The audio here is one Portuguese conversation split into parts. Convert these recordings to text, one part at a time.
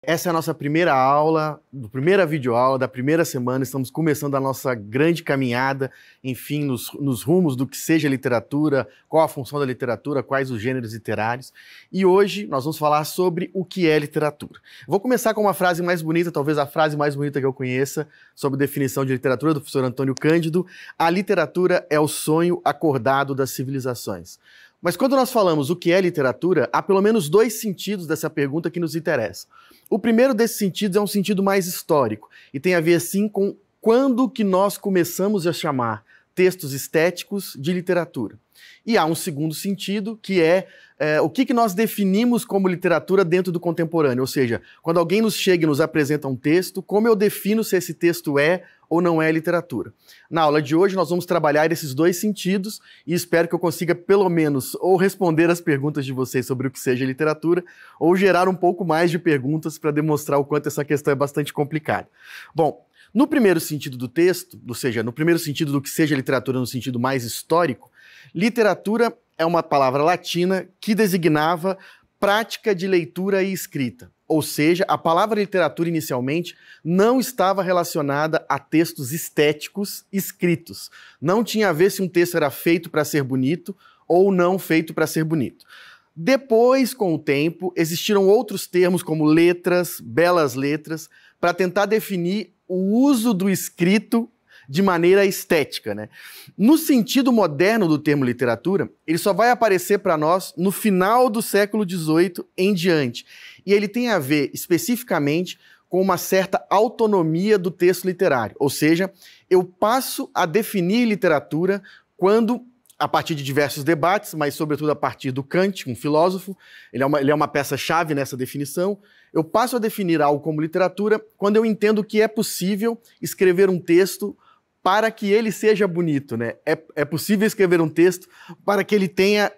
Essa é a nossa primeira aula, primeira videoaula da primeira semana. Estamos começando a nossa grande caminhada, enfim, nos rumos do que seja literatura, qual a função da literatura, quais os gêneros literários. E hoje nós vamos falar sobre o que é literatura. Vou começar com uma frase mais bonita, talvez a frase mais bonita que eu conheça, sobre definição de literatura, do professor Antônio Cândido. A literatura é o sonho acordado das civilizações. Mas quando nós falamos o que é literatura, há pelo menos dois sentidos dessa pergunta que nos interessam. O primeiro desses sentidos é um sentido mais histórico e tem a ver, sim, com quando que nós começamos a chamar textos estéticos de literatura. E há um segundo sentido, que é o que nós definimos como literatura dentro do contemporâneo, ou seja, quando alguém nos chega e nos apresenta um texto, como eu defino se esse texto é ou não é literatura. Na aula de hoje nós vamos trabalhar esses dois sentidos e espero que eu consiga pelo menos ou responder as perguntas de vocês sobre o que seja literatura ou gerar um pouco mais de perguntas para demonstrar o quanto essa questão é bastante complicada. Bom, no primeiro sentido do texto, ou seja, no primeiro sentido do que seja literatura no sentido mais histórico, literatura é uma palavra latina que designava prática de leitura e escrita. Ou seja, a palavra literatura inicialmente não estava relacionada a textos estéticos escritos. Não tinha a ver se um texto era feito para ser bonito ou não feito para ser bonito. Depois, com o tempo, existiram outros termos como letras, belas letras, para tentar definir o uso do escrito de maneira estética, né? No sentido moderno do termo literatura, ele só vai aparecer para nós no final do século XVIII em diante. E ele tem a ver especificamente com uma certa autonomia do texto literário. Ou seja, eu passo a definir literatura quando, a partir de diversos debates, mas sobretudo a partir do Kant, um filósofo, ele é uma peça-chave nessa definição, eu passo a definir algo como literatura quando eu entendo que é possível escrever um texto para que ele seja bonito, né? É possível escrever um texto para que ele tenha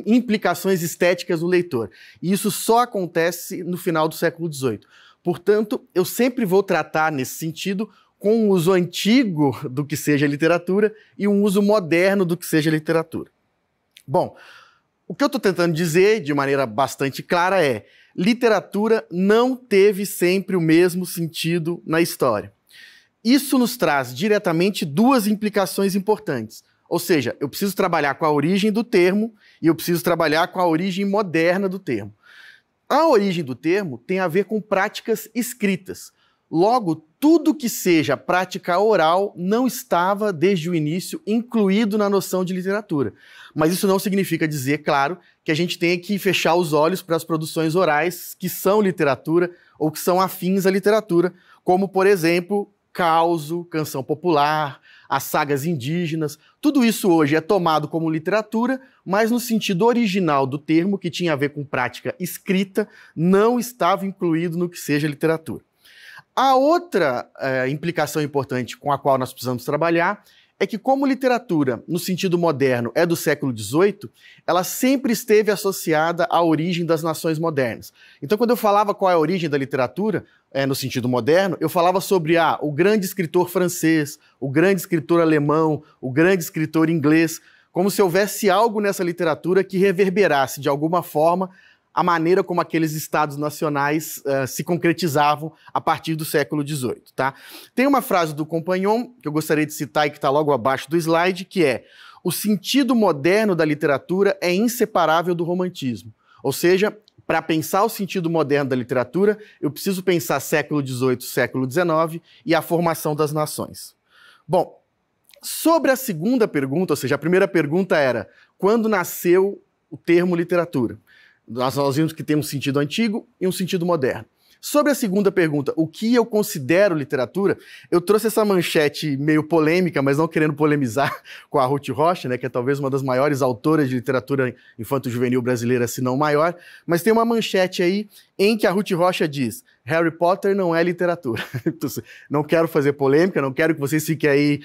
implicações estéticas no leitor. E isso só acontece no final do século XVIII. Portanto, eu sempre vou tratar nesse sentido com um uso antigo do que seja literatura e um uso moderno do que seja literatura. Bom, o que eu estou tentando dizer de maneira bastante clara é: literatura não teve sempre o mesmo sentido na história. Isso nos traz diretamente duas implicações importantes. Ou seja, eu preciso trabalhar com a origem do termo e eu preciso trabalhar com a origem moderna do termo. A origem do termo tem a ver com práticas escritas. Logo, tudo que seja prática oral não estava, desde o início, incluído na noção de literatura. Mas isso não significa dizer, claro, que a gente tenha que fechar os olhos para as produções orais que são literatura ou que são afins à literatura, como, por exemplo, causo, canção popular, as sagas indígenas. Tudo isso hoje é tomado como literatura, mas no sentido original do termo, que tinha a ver com prática escrita, não estava incluído no que seja literatura. A outra implicação importante com a qual nós precisamos trabalhar é que, como literatura, no sentido moderno, é do século XVIII, ela sempre esteve associada à origem das nações modernas. Então, quando eu falava qual é a origem da literatura, no sentido moderno, eu falava sobre o grande escritor francês, o grande escritor alemão, o grande escritor inglês, como se houvesse algo nessa literatura que reverberasse, de alguma forma, a maneira como aqueles estados nacionais se concretizavam a partir do século XVIII. Tá? Tem uma frase do Compagnon, que eu gostaria de citar e que está logo abaixo do slide, que é: o sentido moderno da literatura é inseparável do romantismo. Ou seja, para pensar o sentido moderno da literatura, eu preciso pensar século XVIII, século XIX e a formação das nações. Bom, sobre a segunda pergunta, ou seja, a primeira pergunta era: quando nasceu o termo literatura? Nós vimos que tem um sentido antigo e um sentido moderno. Sobre a segunda pergunta, o que eu considero literatura, eu trouxe essa manchete meio polêmica, mas não querendo polemizar com a Ruth Rocha, né, que é talvez uma das maiores autoras de literatura infanto-juvenil brasileira, se não maior, mas tem uma manchete aí em que a Ruth Rocha diz: Harry Potter não é literatura. Não quero fazer polêmica, não quero que vocês fiquem aí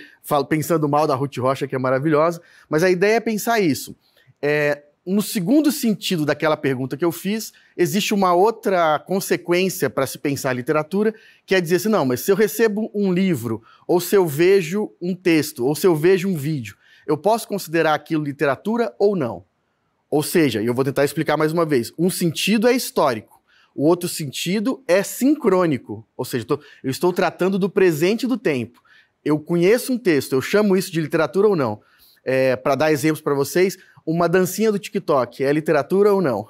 pensando mal da Ruth Rocha, que é maravilhosa, mas a ideia é pensar isso. No segundo sentido daquela pergunta que eu fiz, existe uma outra consequência para se pensar a literatura, que é dizer assim: não, mas se eu recebo um livro, ou se eu vejo um texto, ou se eu vejo um vídeo, Eu posso considerar aquilo literatura ou não? Ou seja, eu vou tentar explicar mais uma vez, um sentido é histórico, o outro sentido é sincrônico, ou seja, eu estou tratando do presente do tempo. Eu conheço um texto, eu chamo isso de literatura ou não? Para dar exemplos para vocês, uma dancinha do TikTok é literatura ou não?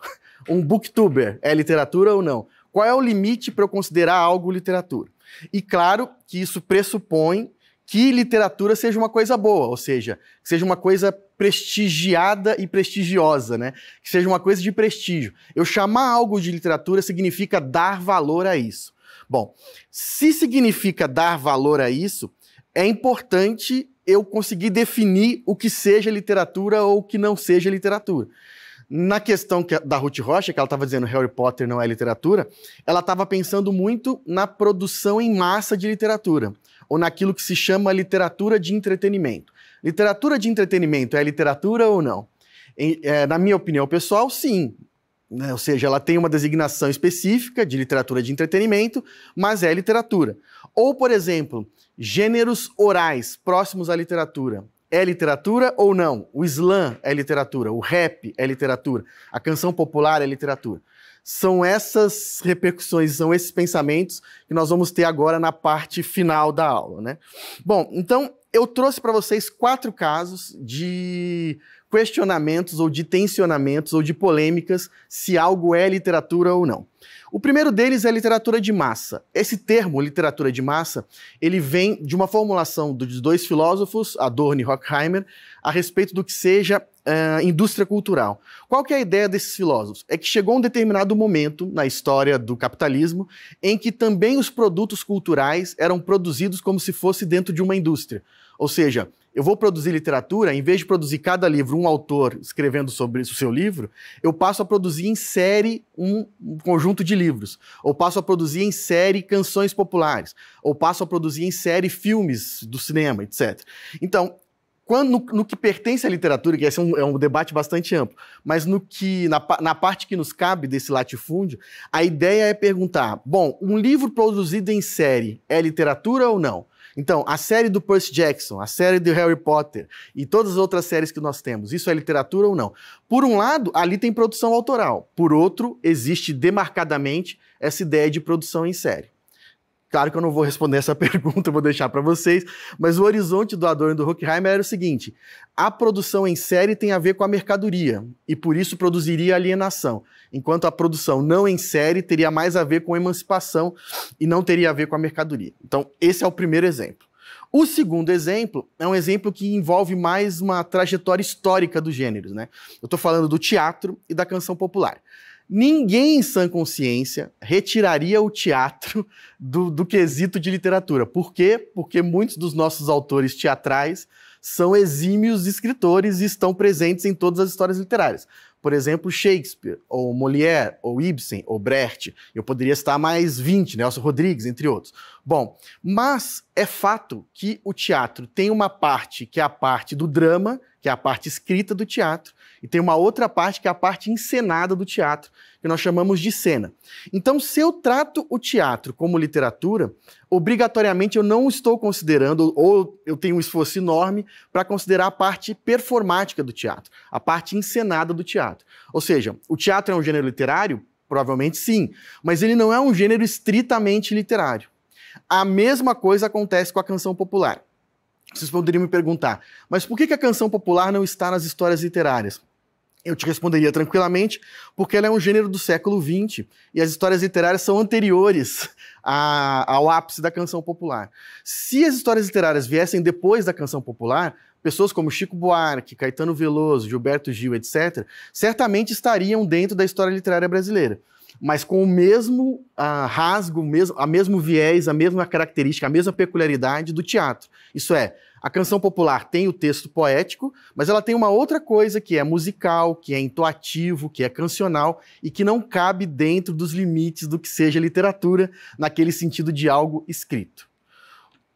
Um booktuber é literatura ou não? Qual é o limite para eu considerar algo literatura? E claro que isso pressupõe que literatura seja uma coisa boa, ou seja, que seja uma coisa prestigiada e prestigiosa, né? Que seja uma coisa de prestígio. Eu chamar algo de literatura significa dar valor a isso. Bom, se significa dar valor a isso, é importante eu conseguir definir o que seja literatura ou o que não seja literatura. Na questão da Ruth Rocha, que ela estava dizendo Harry Potter não é literatura, ela estava pensando muito na produção em massa de literatura, ou naquilo que se chama literatura de entretenimento. Literatura de entretenimento é literatura ou não? Na minha opinião pessoal, sim. Né? Ou seja, ela tem uma designação específica de literatura de entretenimento, mas é literatura. Ou, por exemplo, gêneros orais próximos à literatura. É literatura ou não? O slam é literatura, o rap é literatura, a canção popular é literatura. São essas repercussões, são esses pensamentos que nós vamos ter agora na parte final da aula, né? Bom, então eu trouxe para vocês 4 casos de questionamentos ou de tensionamentos ou de polêmicas se algo é literatura ou não. O primeiro deles é literatura de massa. Esse termo, literatura de massa, ele vem de uma formulação dos 2 filósofos, Adorno e Horkheimer, a respeito do que seja indústria cultural. Qual que é a ideia desses filósofos? É que chegou um determinado momento na história do capitalismo em que também os produtos culturais eram produzidos como se fosse dentro de uma indústria. Ou seja, eu vou produzir literatura, em vez de produzir cada livro um autor escrevendo sobre o seu livro, eu passo a produzir em série um conjunto de livros, ou passo a produzir em série canções populares, ou passo a produzir em série filmes do cinema, etc. Então, no que pertence à literatura, que esse é um debate bastante amplo, mas na parte que nos cabe desse latifúndio, a ideia é perguntar, bom, um livro produzido em série é literatura ou não? Então, a série do Percy Jackson, a série do Harry Potter e todas as outras séries que nós temos, isso é literatura ou não? Por um lado, ali tem produção autoral. Por outro, existe demarcadamente essa ideia de produção em série. Claro que eu não vou responder essa pergunta, eu vou deixar para vocês, mas o horizonte do Adorno e do Horkheimer era o seguinte: a produção em série tem a ver com a mercadoria, e por isso produziria alienação, enquanto a produção não em série teria mais a ver com a emancipação e não teria a ver com a mercadoria. Então, esse é o primeiro exemplo. O segundo exemplo é um exemplo que envolve mais uma trajetória histórica dos gêneros, né? Eu estou falando do teatro e da canção popular. Ninguém em sã consciência retiraria o teatro do quesito de literatura. Por quê? Porque muitos dos nossos autores teatrais são exímios escritores e estão presentes em todas as histórias literárias. Por exemplo, Shakespeare, ou Molière, ou Ibsen, ou Brecht. Eu poderia citar mais 20, Nelson Rodrigues, entre outros. Bom, mas é fato que o teatro tem uma parte que é a parte do drama, que é a parte escrita do teatro, e tem uma outra parte que é a parte encenada do teatro, que nós chamamos de cena. Então, se eu trato o teatro como literatura, obrigatoriamente eu não estou considerando, ou eu tenho um esforço enorme para considerar a parte performática do teatro, a parte encenada do teatro. Ou seja, o teatro é um gênero literário? Provavelmente sim, mas ele não é um gênero estritamente literário. A mesma coisa acontece com a canção popular. Vocês poderiam me perguntar, mas por que a canção popular não está nas histórias literárias? Eu te responderia tranquilamente, porque ela é um gênero do século XX e as histórias literárias são anteriores ao ápice da canção popular. Se as histórias literárias viessem depois da canção popular, pessoas como Chico Buarque, Caetano Veloso, Gilberto Gil, etc., certamente estariam dentro da história literária brasileira, mas com o mesmo rasgo, a mesmo viés, a mesma característica, a mesma peculiaridade do teatro. Isso é, a canção popular tem o texto poético, mas ela tem uma outra coisa que é musical, que é entoativo, que é cancional e que não cabe dentro dos limites do que seja literatura, naquele sentido de algo escrito.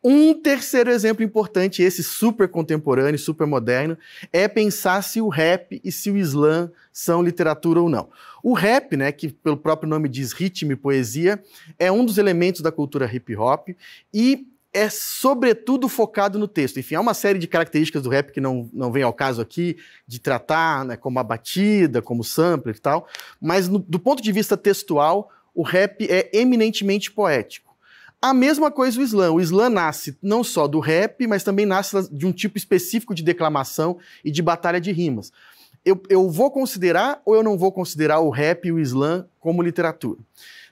Um terceiro exemplo importante, esse super contemporâneo, super moderno, é pensar se o rap e se o slam são literatura ou não. O rap, né, que pelo próprio nome diz ritmo e poesia, é um dos elementos da cultura hip hop e é sobretudo focado no texto. Enfim, há uma série de características do rap que não vem ao caso aqui, de tratar, né, como a batida, como sampler e tal, mas do ponto de vista textual, o rap é eminentemente poético. A mesma coisa o Slam nasce não só do rap, mas também nasce de um tipo específico de declamação e de batalha de rimas. Eu vou considerar ou eu não vou considerar o rap e o Slam como literatura?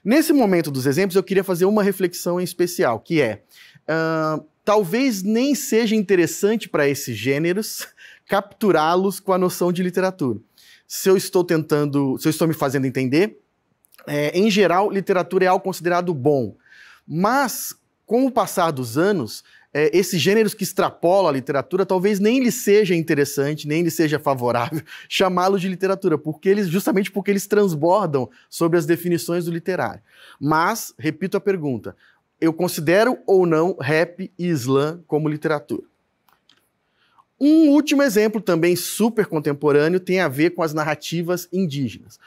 Nesse momento dos exemplos, eu queria fazer uma reflexão em especial, que é, talvez nem seja interessante para esses gêneros capturá-los com a noção de literatura. Se eu estou me fazendo entender, em geral, literatura é algo considerado bom, mas com o passar dos anos, esses gêneros que extrapolam a literatura, talvez nem lhe seja interessante, nem lhe seja favorável chamá-los de literatura, justamente porque eles transbordam sobre as definições do literário. Mas, repito a pergunta, eu considero ou não rap e slam como literatura? Um último exemplo, também super contemporâneo, tem a ver com as narrativas indígenas.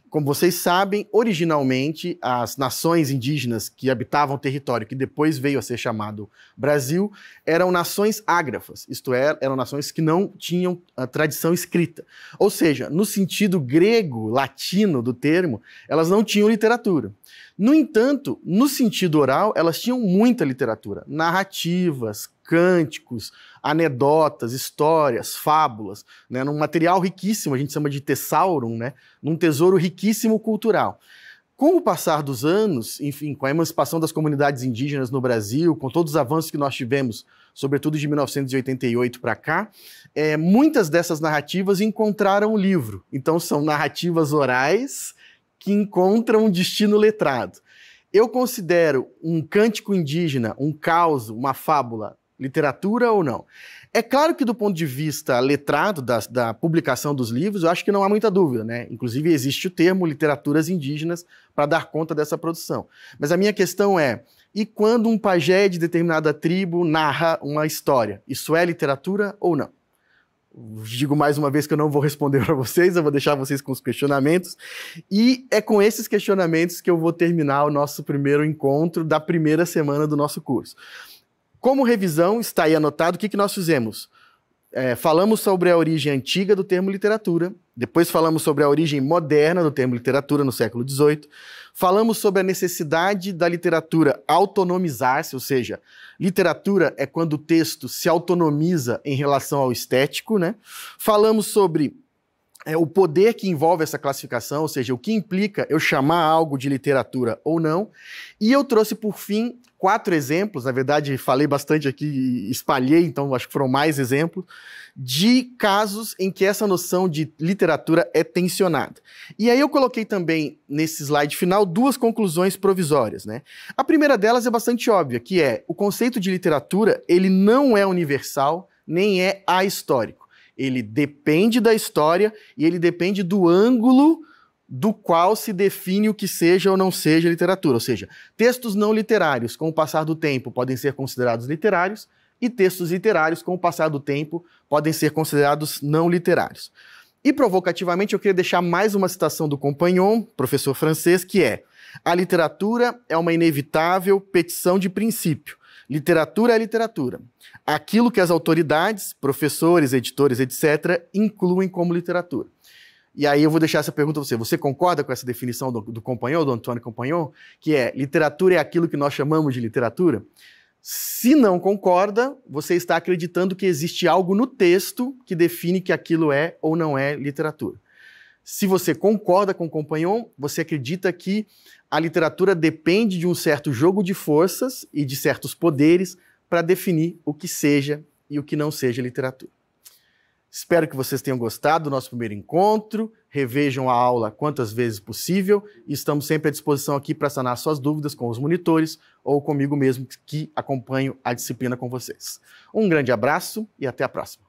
Como vocês sabem, originalmente, as nações indígenas que habitavam o território que depois veio a ser chamado Brasil, eram nações ágrafas, isto é, eram nações que não tinham a tradição escrita. Ou seja, no sentido grego, latino do termo, elas não tinham literatura. No entanto, no sentido oral, elas tinham muita literatura, narrativas, cânticos, anedotas, histórias, fábulas, né, num material riquíssimo, a gente chama de thesaurum, né, num tesouro riquíssimo cultural. Com o passar dos anos, enfim, com a emancipação das comunidades indígenas no Brasil, com todos os avanços que nós tivemos, sobretudo de 1988 para cá, muitas dessas narrativas encontraram um livro. Então são narrativas orais que encontram um destino letrado. Eu considero um cântico indígena, um causo, uma fábula, literatura ou não? É claro que do ponto de vista letrado, da publicação dos livros, eu acho que não há muita dúvida, né? Inclusive existe o termo literaturas indígenas para dar conta dessa produção. Mas a minha questão é, e quando um pajé de determinada tribo narra uma história, isso é literatura ou não? Digo mais uma vez que eu não vou responder para vocês, eu vou deixar vocês com os questionamentos, e é com esses questionamentos que eu vou terminar o nosso primeiro encontro da primeira semana do nosso curso. Como revisão, está aí anotado o que nós fizemos. Falamos sobre a origem antiga do termo literatura, depois falamos sobre a origem moderna do termo literatura no século XVIII, falamos sobre a necessidade da literatura autonomizar-se, ou seja, literatura é quando o texto se autonomiza em relação ao estético, né? Falamos sobre o poder que envolve essa classificação, ou seja, o que implica eu chamar algo de literatura ou não, e eu trouxe, por fim, 4 exemplos, na verdade falei bastante aqui, espalhei, então acho que foram mais exemplos, de casos em que essa noção de literatura é tensionada. E aí eu coloquei também, nesse slide final, 2 conclusões provisórias, né? A primeira delas é bastante óbvia, que é, o conceito de literatura, ele não é universal, nem é ahistórico. Ele depende da história e ele depende do ângulo do qual se define o que seja ou não seja literatura. Ou seja, textos não literários, com o passar do tempo, podem ser considerados literários, e textos literários, com o passar do tempo, podem ser considerados não literários. E, provocativamente, eu queria deixar mais uma citação do Compagnon, professor francês, que é: a literatura é uma inevitável petição de princípio. Literatura é literatura. Aquilo que as autoridades, professores, editores, etc., incluem como literatura. E aí eu vou deixar essa pergunta a você. Você concorda com essa definição do Compagnon, do Antoine Compagnon, que é literatura é aquilo que nós chamamos de literatura? Se não concorda, você está acreditando que existe algo no texto que define que aquilo é ou não é literatura. Se você concorda com o Compagnon, você acredita que a literatura depende de um certo jogo de forças e de certos poderes para definir o que seja e o que não seja literatura. Espero que vocês tenham gostado do nosso primeiro encontro, revejam a aula quantas vezes possível e estamos sempre à disposição aqui para sanar suas dúvidas com os monitores ou comigo mesmo que acompanho a disciplina com vocês. Um grande abraço e até a próxima.